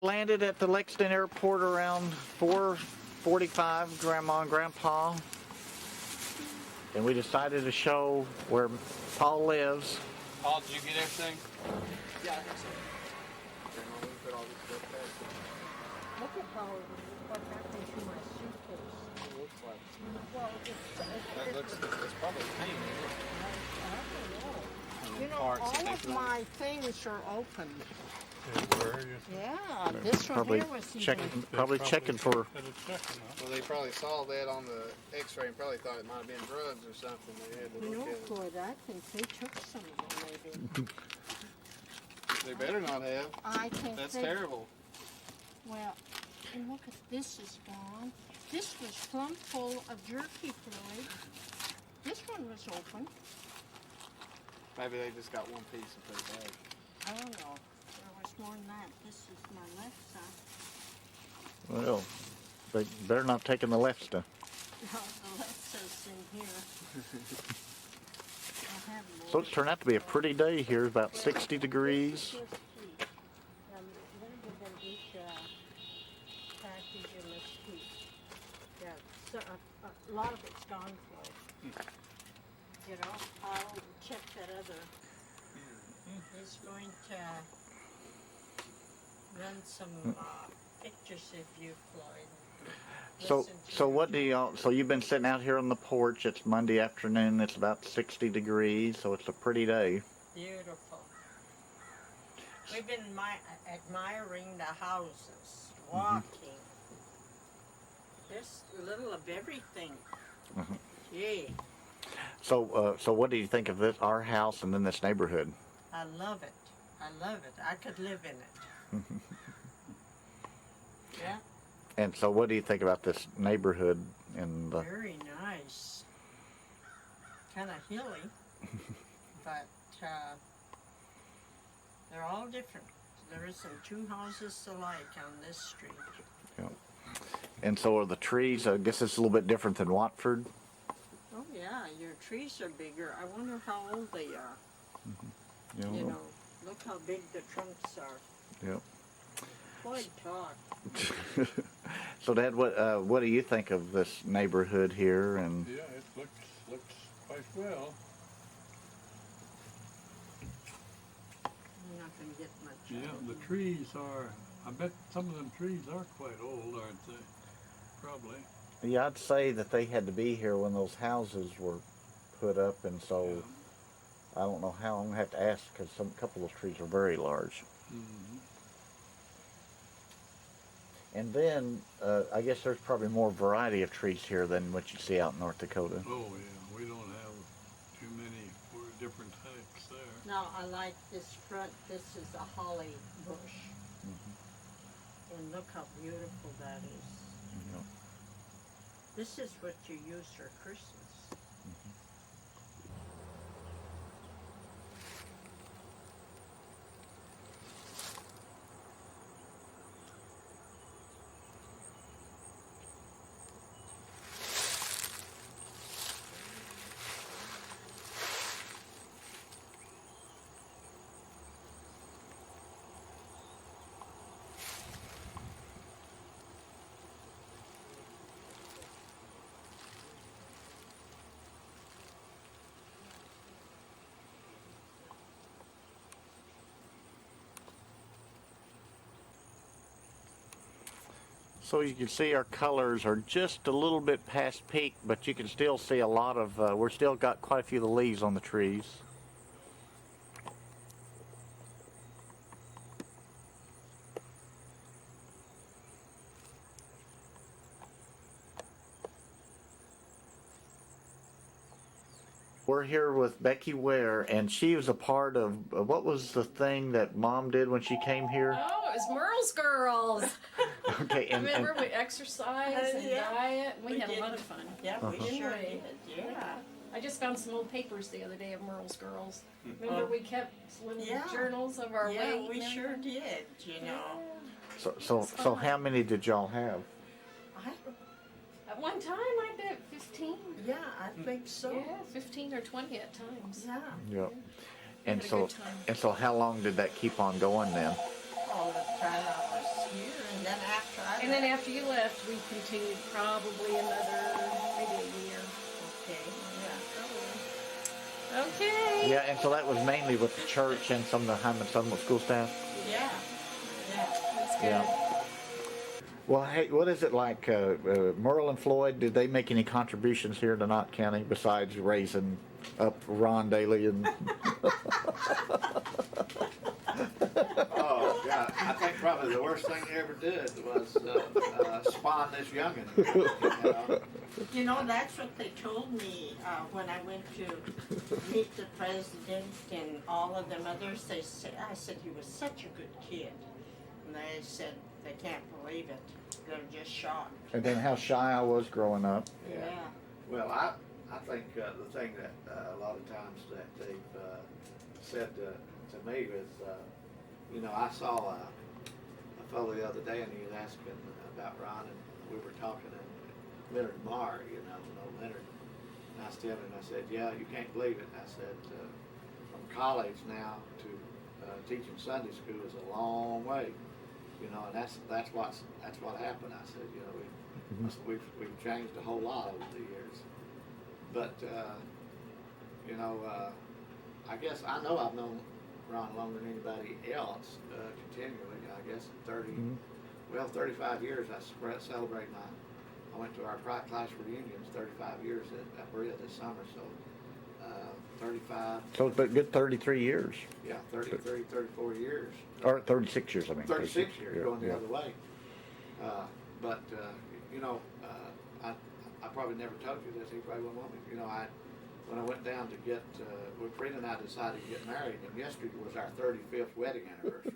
Landed at the Lexington airport around 4:45, Grandma and Grandpa. And we decided to show where Paul lives. Paul, did you get everything? Yeah, I think so. Grandma, we put all this stuff back. Look at how what happened to my suitcase. It looks like Well, it's probably paint. I don't know. And You the know, parts all that of they my things are open. They were. Yeah, this one Probably here was checking, even. probably checking for. Well, they probably saw that on the X-ray and probably thought it might have been drugs or something. They had to You look know, at it. Floyd, I think they took some of them maybe. They better not have. I think That's they, terrible. Well, and look at this is gone. This was plumb full of jerky, Floyd. This one was open. Maybe they just got one piece and put it back. I don't know. There was more than that. This is my left side. Well, they better not taking the left stuff. No, the left says in here. I have more. So it turned out to be a pretty day here, about 60 degrees. This is just heat. I'm going to give them each package in this heat. Yeah, so a lot of it's gone, Floyd. You know, I'll check that other. He's going to run some pictures of you, Floyd. So what do y'all? So you've been sitting out here on the porch. It's Monday afternoon. It's about 60 degrees, so it's a pretty day. Beautiful. We've been admiring the houses, walking. Just a little of everything. Mhm. Gee, So what do you think of this, our house, and then this neighborhood? I love it. I love it. I could live in it. Yeah, And so what do you think about this neighborhood and the? very nice. Kind of hilly, but they're all different. There isn't two houses alike on this street. And so are the trees? I guess it's a little bit different than Watford. Oh yeah, your trees are bigger. I wonder how old they are. You You know, look how big the trunks are. Yep. Floyd, talk. So Dad, what do you think of this neighborhood here? And Yeah, it looks quite well. I'm not going to get much. Yeah, out of the them. trees are, I bet some of them trees are quite old, aren't they? Probably. yeah, I'd say that they had to be here when those houses were put up, and so I don't know how. I'm gonna have to ask because a couple of those trees are very large. Mm-hmm. And then I guess there's probably more variety of trees here than what you see out in North Dakota. Oh yeah, we don't have too many different types there. Now I like this front. This is a holly bush, and look how beautiful that is. Yeah. This is what you use for Christmas. So you can see our colors are just a little bit past peak, but you can still see a lot of, we're still got quite a few of the leaves on the trees. We're here with Becky Ware, and she was a part of, what was the thing that Mom did when she came here? Oh, it was Merle's Girls. Okay, and Remember, we exercised and Yeah. diet. We had did. a lot of fun. Yeah, we Uh-huh. sure Anyway. did. Yeah. I just found some old papers the other day of Merle's Girls. Remember, we kept little Yeah. journals of our Yeah, weight. we and sure everything. did. You know. So how many did y'all have? At one time, I bet 15. Yeah, I think so. Yeah, 15 or 20 at times. Yeah. Yep. We And had a so good time. and so how long did that keep on going then? All the time I was year, and then after I And then left. after you left, we continued probably another, maybe a year. Okay, yeah. Okay. Yeah, and so that was mainly with the church and some of the Hindman Settlement School staff. Yeah, yeah. That's good. Yeah. Well, hey, what is it like? Merle and Floyd, did they make any contributions here to Knott County besides raising up Ron Daley and? Oh, God, I think probably the worst thing they ever did was spawn this youngin'. You know? You know, that's what they told me when I went to meet the president and all of them others. I said he was such a good kid, and they said they can't believe it. They're just shocked. And then how shy I was growing up. Yeah. Well, I think the thing that a lot of times that they've said to me is, you know, I saw a fellow the other day and he was asking about Ron, and we were talking, and Leonard Marr, you know Leonard. And I was telling him, I said, yeah, you can't believe it. I said, from college now to teaching Sunday school is a long way, you know, and that's what happened. I said, you know, we've changed a whole lot over the years, but you know, I guess I know I've known Ron longer than anybody else, continually. I guess 35 years. I celebrate I went to our private class reunions, 35 years at Berea this summer, so 35. So it's been a good 33 years. Yeah, 33, 34 years. Or 36 years, I mean. 36 years, Yeah, going the yeah. other way. But, you know, I probably never told you this, he probably wouldn't want me. You know, when I went down to get, when Frida and I decided to get married, and yesterday was our 35th wedding anniversary.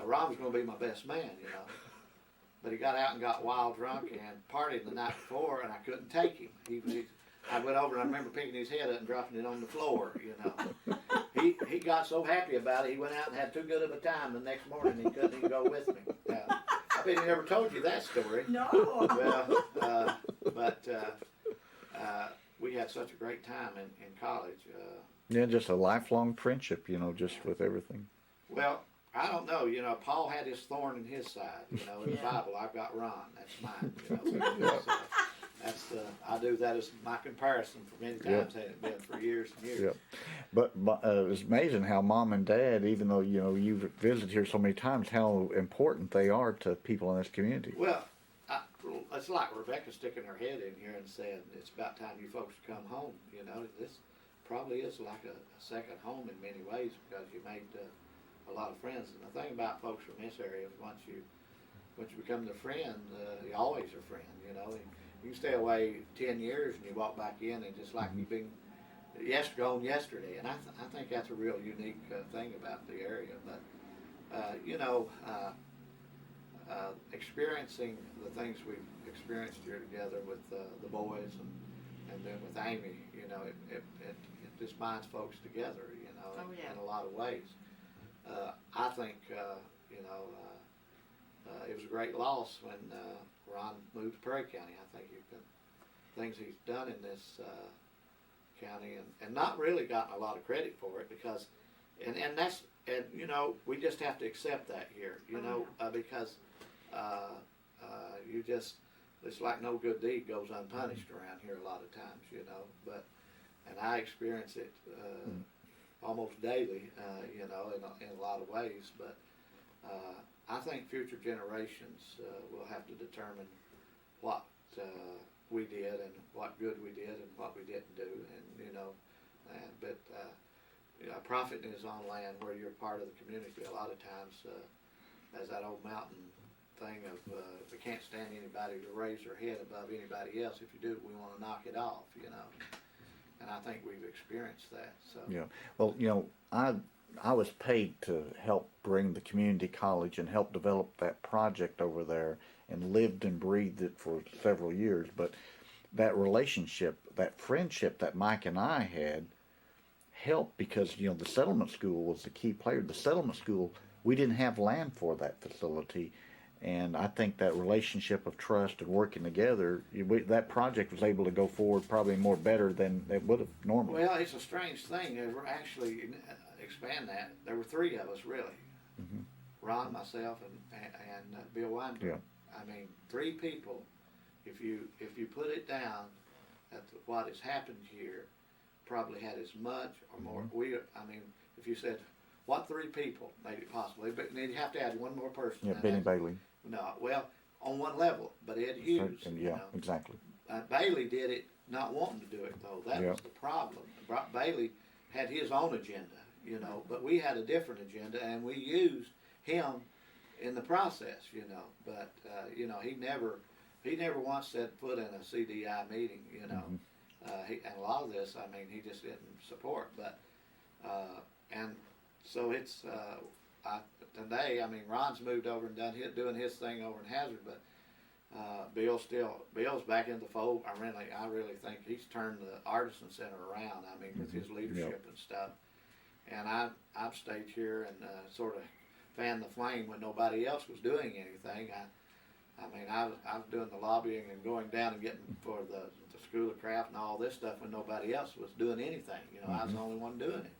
Ron was going to be my best man, you know. But he got out and got wild drunk and partied the night before, and I couldn't take him. I went over and I remember picking his head up and dropping it on the floor, you know. He got so happy about it, he went out and had too good of a time the next morning. He couldn't even go with me. I bet he never told you that story. No. Well, but we had such a great time in college. Yeah, just a lifelong friendship, you know, just with everything. Well, I don't know. You know, Paul had his thorn in his side. You know, in the Bible, I've got Ron. That's mine. You know, so I do that as my comparison for many times. Hadn't been for years and years. Yeah, but it was amazing how Mom and Dad, even though you know you've visited here so many times, how important they are to people in this community. Well, it's like Rebecca sticking her head in here and saying, "It's about time you folks come home." You know, this probably is like a second home in many ways because you made a lot of friends. And the thing about folks from this area is once you become their friend, you always are friend. You know, and you can stay away 10 years and you walk back in and just like you've been gone yesterday. And I think that's a real unique thing about the area. But you know, experiencing the things we've experienced here together with the boys and then with Amy, you know, it just binds folks together. You know, in a lot of ways. I think, you know, it was a great loss when Ron moved to Perry County. I think things he's done in this county and not really gotten a lot of credit for it because, and you know, we just have to accept that here, you know, because it's like no good deed goes unpunished around here a lot of times, you know, and I experience it almost daily, you know, in a lot of ways. But I think future generations will have to determine what we did and what good we did and what we didn't do, and you know, but you know, profiting is on land where you're part of the community. A lot of times, as that old mountain thing of we can't stand anybody to raise their head above anybody else. If you do, we want to knock it off, you know. And I think we've experienced that. So Yeah. Well, you know, I was paid to help bring the community college and help develop that project over there and lived and breathed it for several years. But that relationship, that friendship that Mike and I had helped because, you know, the settlement school was the key player. The settlement school, we didn't have land for that facility. And I think that relationship of trust and working together, that project was able to go forward probably more better than it would have normally. Well, it's a strange thing. We're actually expand that. There were three of us really. Ron, myself, and Bill Weinberg. Yeah. I mean, 3 people. If you put it down at what has happened here, probably had as much or more. I mean, if you said what 3 people made it possible, but then you have to add one more person. Yeah, Benny Bailey. No, well, on one level, but Ed Hughes. And you yeah, know. exactly. Bailey did it not wanting to do it though. That was the problem. Bailey had his own agenda, you know, but we had a different agenda, and we used him in the process, you know. But you know, he never once set foot in a CDI meeting, you know. And a lot of this, I mean, he just didn't support. But and so it's today. I mean, Ron's moved over and doing his thing over in Hazard, but Bill's back in the fold. I really think he's turned the Artisan Center around. I mean, with his leadership and stuff. And I've stayed here and sort of fanned the flame when nobody else was doing anything. I mean, I was doing the lobbying and going down and getting for the School of Craft and all this stuff when nobody else was doing anything. You know, I was the only one doing it.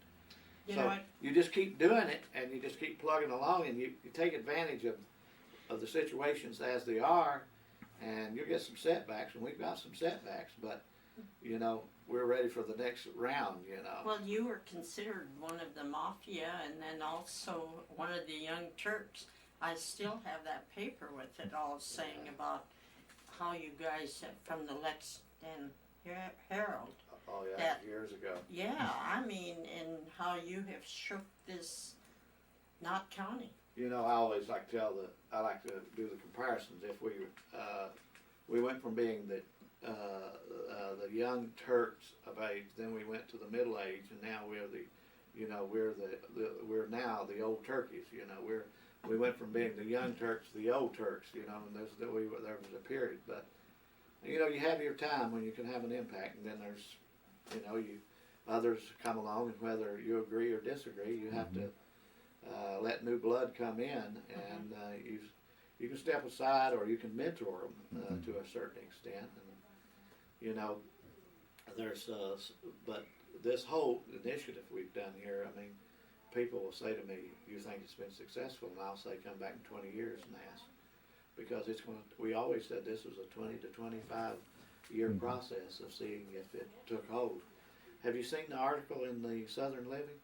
You So know what? you just keep doing it, and you just keep plugging along, and you take advantage of the situations as they are, and you'll get some setbacks, and we've got some setbacks, but, you know, we're ready for the next round, you know. Well, you were considered one of the mafia and then also one of the Young Turks. I still have that paper with it all saying about how you guys from the Lexington Herald. Oh, yeah, that- years ago. Yeah, I mean, and how you have shook this Knott County. You know, I always like to I like to do the comparisons. If we went from being the Young Turks of age, then we went to the middle age, and now we're now the old turkeys. You know, we went from being the Young Turks to the old Turks. You know, and there was a period, but you know, you have your time when you can have an impact, and then there's, you know, others come along, and whether you agree or disagree, you have to let new blood come in, and you can step aside or you can mentor them to a certain extent. And, you know, there's but this whole initiative we've done here, I mean, people will say to me, "You think it's been successful?" And I'll say, "Come back in 20 years and ask," because we always said this was a 20 to 25 year process of seeing if it took hold. Have you seen the article in the Southern Living?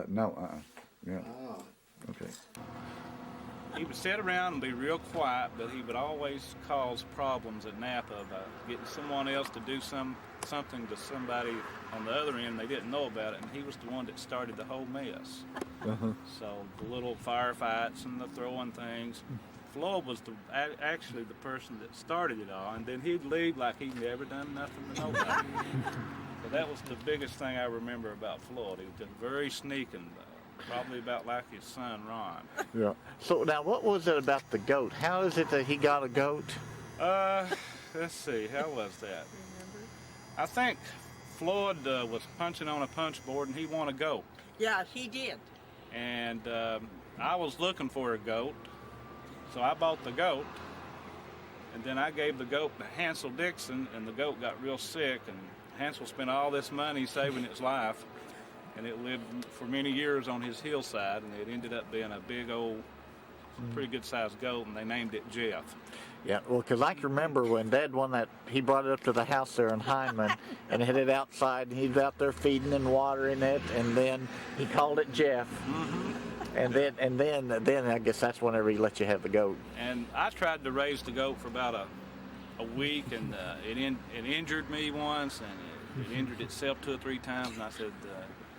No. Yeah. Oh, Okay. He would sit around and be real quiet, but he would always cause problems at Napa about getting someone else to do something to somebody on the other end they didn't know about it, and he was the one that started the whole mess. So the little firefights and the throwing things. Floyd was actually the person that started it all, and then he'd leave like he'd never done nothing to nobody. So that was the biggest thing I remember about Floyd. He was just very sneaking. Probably about like his son, Ron. Yeah. So now, what was it about the goat? How is it that he got a goat? Let's see, how was that? I think Floyd was punching on a punch board and he won a goat. Yeah, he did. And I was looking for a goat, so I bought the goat. And then I gave the goat to Hansel Dixon, and the goat got real sick, and Hansel spent all this money saving its life. And it lived for many years on his hillside, and it ended up being a big old, pretty good sized goat, and they named it Jeff. Yeah, well, because I can remember when Dad won that, he brought it up to the house there in Hindman and hid it outside, and he was out there feeding and watering it, and then he called it Jeff. And then I guess that's whenever he let you have the goat. And I tried to raise the goat for about a week, and it injured me once, and it injured itself 2 or 3 times, and I said,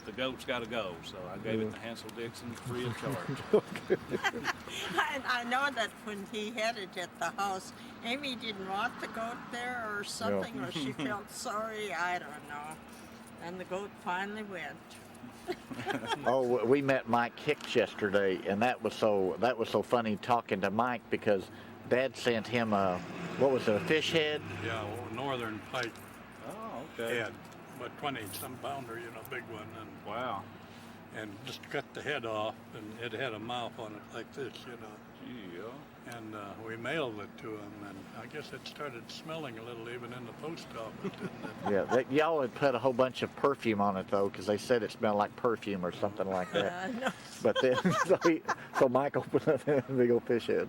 the goat's got to go, so I gave it to Hansel Dixon free of charge. I know that when he had it at the house, Amy didn't want the goat there or something, or she felt sorry, I don't know. And the goat finally went. Oh, we met Mike Hicks yesterday, and that was so funny talking to Mike because Dad sent him a fish head? Yeah, northern pike Oh, okay. head, but 20-some pounder, big one. And Wow. and just cut the head off, and it had a mouth on it like this, you know. Gee, yeah. And we mailed it to him, and I guess it started smelling a little even in the post office, didn't it? Yeah, y'all had put a whole bunch of perfume on it though, because they said it smelled like perfume or something like that. No. But then, so Mike opened up a big old fish head.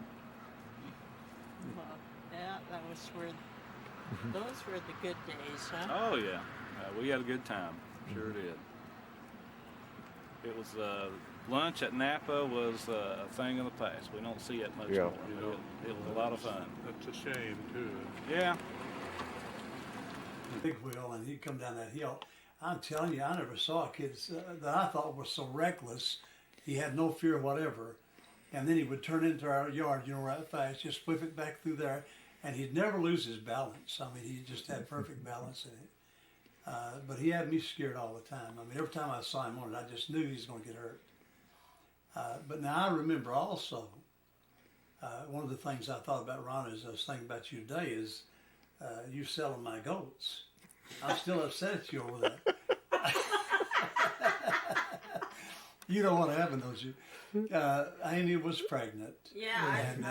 Well, yeah, that was where, those were the good days, huh? Oh yeah, we had a good time. Sure did. It was lunch at Napa was a thing of the past. We don't see it much Yeah. more. It was a lot of fun. That's a shame, too. Yeah. Big wheel, and he'd come down that hill. I'm telling you, I never saw a kid that I thought was so reckless. He had no fear whatever. And then he would turn into our yard, you know, right fast, just whip it back through there, and he'd never lose his balance. I mean, he just had perfect balance in it. But he had me scared all the time. I mean, every time I saw him on it, I just knew he was going to get hurt. But now I remember also, one of the things I thought about, Ron, as I was thinking about you today, is you selling my goats. I'm still upset at you over that. You don't want to have them, don't you? Amy was pregnant. Yeah.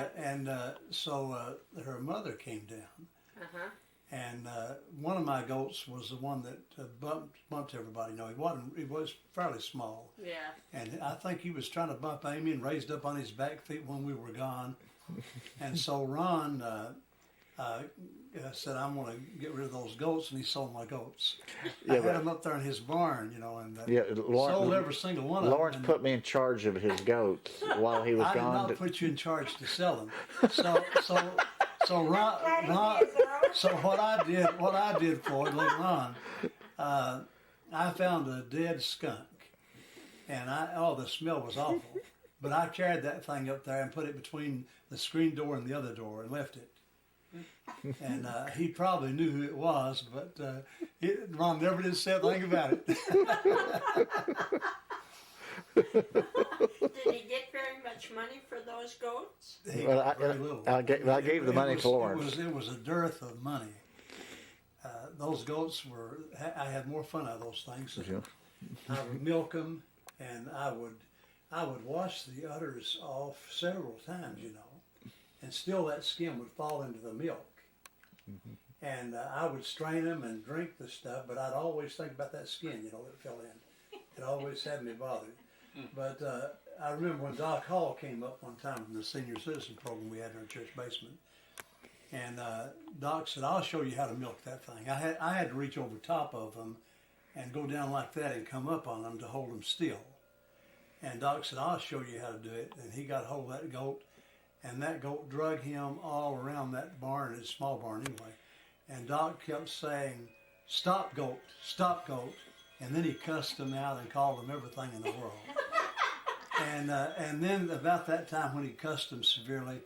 So her mother came down. Uh-huh. And one of my goats was the one that bumped everybody. No, he was fairly small. Yeah. And I think he was trying to bump Amy and raised up on his back feet when we were gone. And so Ron said, I'm going to get rid of those goats, and he sold my goats. Yeah, I had them up there in his barn, you know, and Lawrence, sold every single one of them. Lawrence put me in charge of his goats while he was I did gone. not put you in charge to sell them. So Ron, so what I did for it later on, I found a dead skunk, and the smell was awful. But I carried that thing up there and put it between the screen door and the other door and left it. And he probably knew who it was, but Ron never did say a thing about it. Did he get very much money for those goats? Well, Very little. I gave the money to Lawrence. It was a dearth of money. Those goats I had more fun out of those things. Yeah. I would milk them, and I would wash the udders off several times, you know, and still that skin would fall into the milk. Mm-hmm. And I would strain them and drink the stuff, but I'd always think about that skin, you know, that fell in. It always had me bothered. But I remember when Doc Hall came up one time from the senior citizen program we had in our church basement, and Doc said, "I'll show you how to milk that thing." I had to reach over top of them and go down like that and come up on them to hold them still. And Doc said, "I'll show you how to do it." And he got hold of that goat, and that goat drug him all around that barn, his small barn anyway. And Doc kept saying, "Stop, goat, stop, goat." And then he cussed them out and called them everything in the world. And then about that time when he cussed them severely,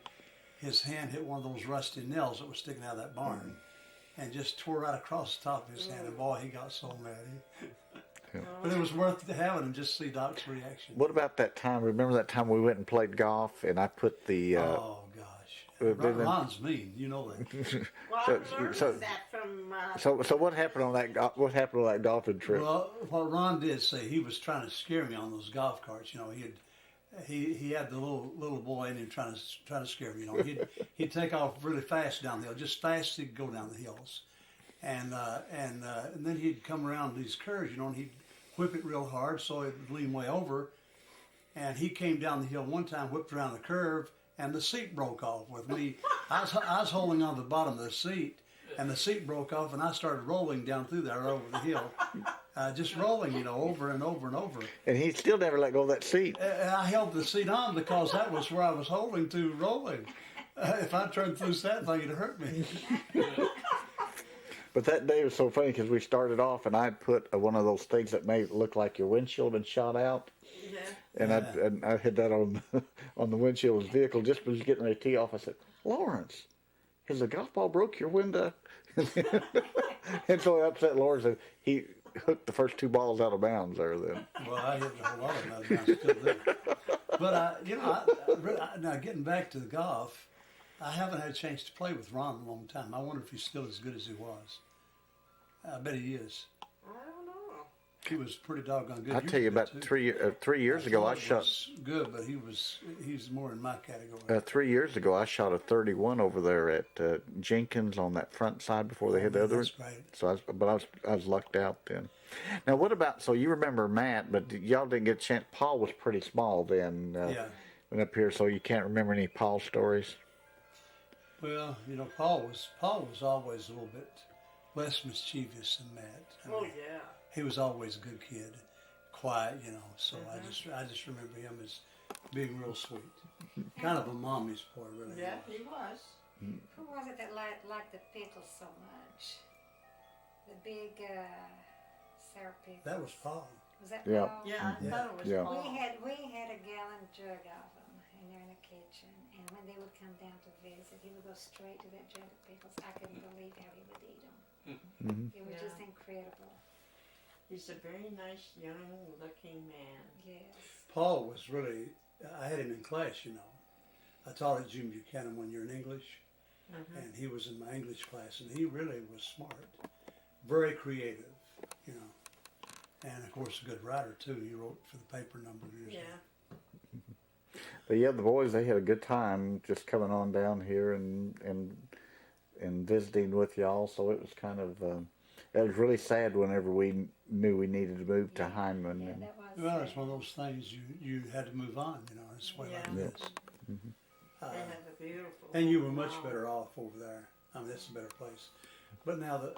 his hand hit one of those rusty nails that was sticking out of that barn and just tore right across the top of his hand. And boy, he got so mad. But it was worth having him just to see Doc's reaction. What about that time? Remember that time we went and played golf, and I put the. Oh gosh, Ron's mean. You know that. Well, I learned that from. So what happened on that? What happened on that golfing trip? Well, what Ron did say, he was trying to scare me on those golf carts. You know, he had the little boy in him trying to scare me. You know, he'd take off really fast down the hill, just fast as he could go down the hills, and then he'd come around these curves. You know, and he'd whip it real hard so it would lean way over. And he came down the hill one time, whipped around the curve, and the seat broke off with me. I was holding on to the bottom of the seat, and the seat broke off, and I started rolling down through there over the hill. Just rolling, you know, over and over and over. And he still never let go of that seat. I held the seat on because that was where I was holding to rolling. If I turned through that thing, it'd hurt me. But that day was so funny because we started off and I put one of those things that made it look like your windshield had shot out. Yeah. And I had that on the windshield of his vehicle just as he was getting ready to tee off. I said, "Lawrence, has the golf ball broke your window?" And so it upset Lawrence. And he hooked the first two balls out of bounds there then. Well, I hit a whole lot of them out of bounds still there. But, now getting back to the golf, I haven't had a chance to play with Ron in a long time. I wonder if he's still as good as he was. I bet he is. I don't know. He was pretty doggone good. I tell you, about 3 years ago, I Floyd shot. was good, but he's more in my category. 3 years ago, I shot a 31 over there at Jenkins on that front side before they hit the other one. That's great. So, I was lucked out then. Now, what about? So you remember Matt, but y'all didn't get a chance. Paul was pretty small then. Yeah. Went up here, so you can't remember any Paul stories. Well, you know, Paul was always a little bit less mischievous than Matt. I mean, yeah. he was always a good kid, quiet, you know. So I just remember him as being real sweet, kind of a mommy's boy, really. Yeah, he was. Who was it that liked the pickles so much? The big sour pickles. That was Paul. Was that Yeah. Paul? Yeah, I thought it was Yeah. Paul. We had a gallon jug of them in there in the kitchen, and when they would come down to visit, he would go straight to that jug of pickles. I couldn't believe how he would eat them. It was just incredible. He's a very nice, young-looking man. Yes. Paul was really. I had him in class, you know. I taught at Junior Buchanan 1 year in English, and he was in my English class, and he really was smart, very creative, you know, and of course a good writer too. He wrote for the paper a number of years ago. But yeah, the boys, they had a good time just coming on down here and visiting with y'all. So it was kind of, it was really sad whenever we knew we needed to move to Hindman. Yeah, And, that was. Well, it's one of those things you had to move on, you know. It's the way like Yeah. it is. They have a beautiful. And you were much home. better off over there. I mean, it's a better place. But now,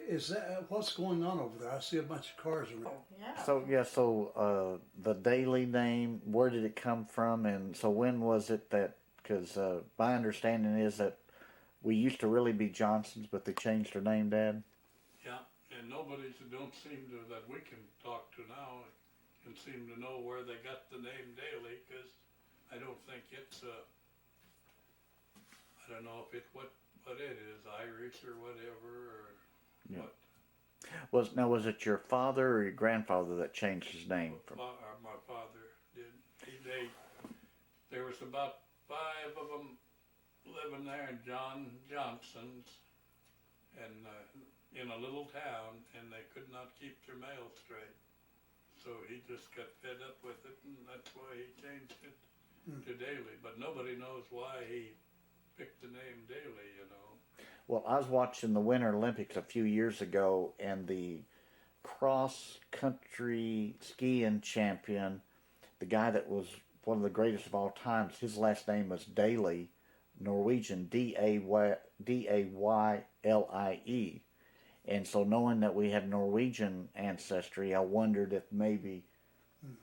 is that what's going on over there? I see a bunch of cars around. Yeah. so the Daley name, where did it come from? And so when was it that, because my understanding is that we used to really be Johnsons, but they changed their name, Dad? Yeah, and nobody don't seem to, that we can talk to now, can seem to know where they got the name Daley, because I don't think it's, I don't know if it, what it is, Irish or whatever, or Yeah. what. Was it your father or your grandfather that changed his name? My father did. There was about 5 of them living there in John Johnson's, and in a little town, and they could not keep their mail straight. So he just got fed up with it, and that's why he changed it to Daley. But nobody knows why he picked the name Daley, you know. Well, I was watching the Winter Olympics a few years ago, and the cross-country skiing champion, the guy that was one of the greatest of all times, his last name was Daley, Norwegian, Daylie. And so knowing that we had Norwegian ancestry, I wondered if maybe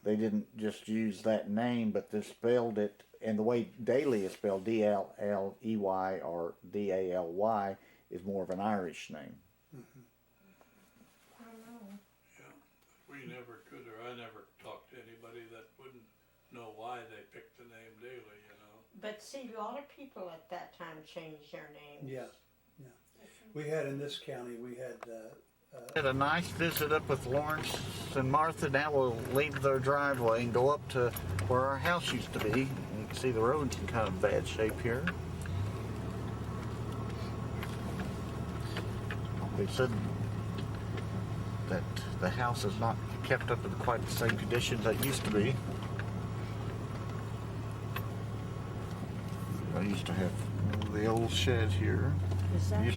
they didn't just use that name, but they spelled it, and the way Daley is spelled, D-L-L-E-Y or D-A-L-Y, is more of an Irish name. Yeah, we never could, or I never talked to anybody that wouldn't know why they picked the name Daley, you know. But see, a lot of people at that time changed their names. Yeah. We had in this county, we Had a nice visit up with Lawrence and Martha. Now we'll leave their driveway and go up to where our house used to be. You can see the road's in kind of bad shape here. They said that the house is not kept up in quite the same conditions that it used to be. I used to have the old shed here. Is that